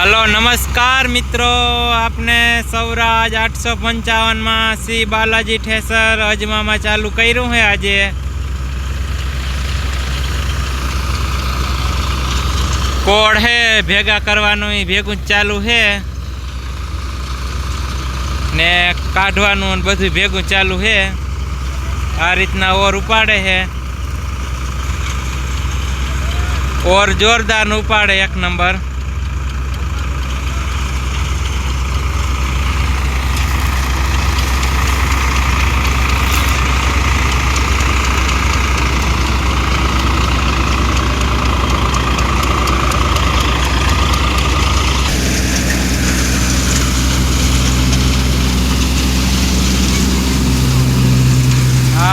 Hello नमस्कार मित्रों, आपने सौराज 855 में श्री बालाजी ठेसर अजमा में चालू कर्યું है। आज कोड है भेगा करवानुं भेगुं चालू है ने काढवानुं बधुं भेगुं चालू है। आ रीतना ओर उपाड़े है और जोरदार उपाड़े एक नंबर।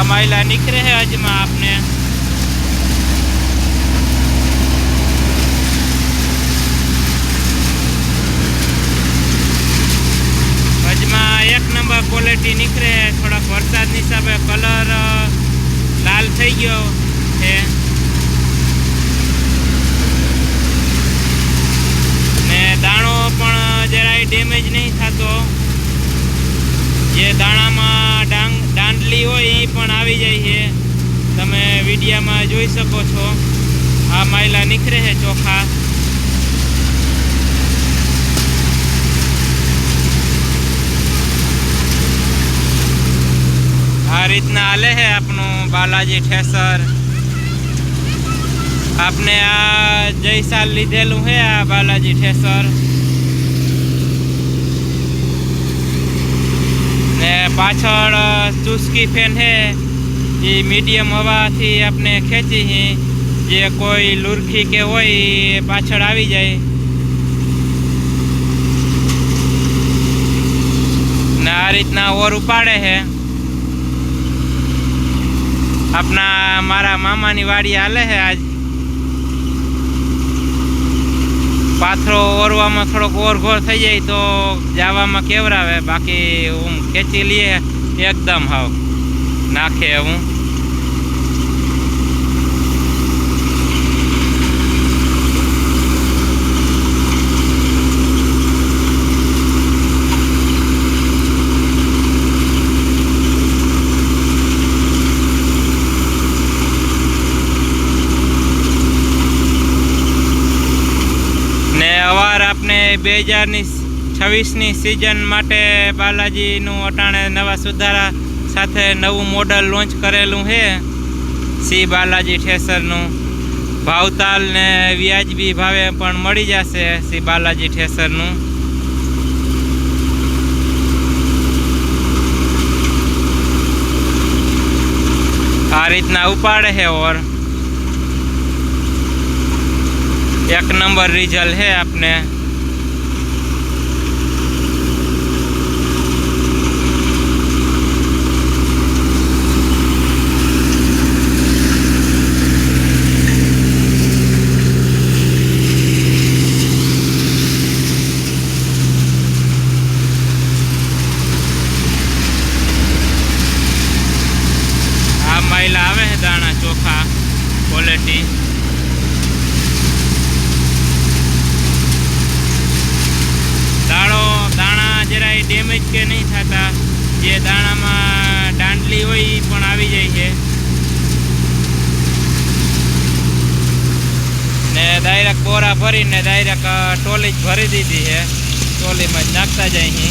माइला निकले है अजमा आपने अजमा एक नंबर क्वॉलिटी निकले है। थोड़ा वरसाद हिसाब कलर लाल थई गयो है ने दाणो पण जराय डेमेज नहीं थतो। जे दाणा में दांडली हो पण आवी जाय है, तमे विडिया में जोई सको छो। आ माइला निकले है चोखा। आ रीतना आले है अपनो बालाजी ठेसर। आपने आ जय साल लीधेलू है आ बालाजी ठेसर ने पाछळ चुस्की फैन है ये मीडियम हवा थी अपने खेची ही। जे कोई लुरखी के होय पाछळ आवी जाए ने आ रीतना ओर उपाड़े है। अपना मारा मामानी वाड़ी हाले है। आज पाथरो ओरवामां थोड़ोक ओर घोर थई जाए तो जावामां केवरावे, बाकी खेची लिए एकदम हाव नाखे हूँ। अवार आपने 2026 सीजन माटे बालाजीनु अटाणे नवा सुधारा साथे नवुं मॉडल लॉन्च करेलू है। श्री बालाजी ठेसरनु भावताल ने व्याजबी भावे पण मळी जशे। श्री बालाजी ठेसरनु आ रीतना उपाड़े है और एक नंबर रिजल्ट है आपने। आ माइला आवे है दाणा चोखा क्वॉलिटी। दाणा जराय डेमेज के नहीं थता। जे दाणा में दांडली होय पण आवी जाय है ने डायरेक्ट बोरा भरी ने डायरेक्ट टोली भरी दीधी है। टोली में नाखता जाय ही।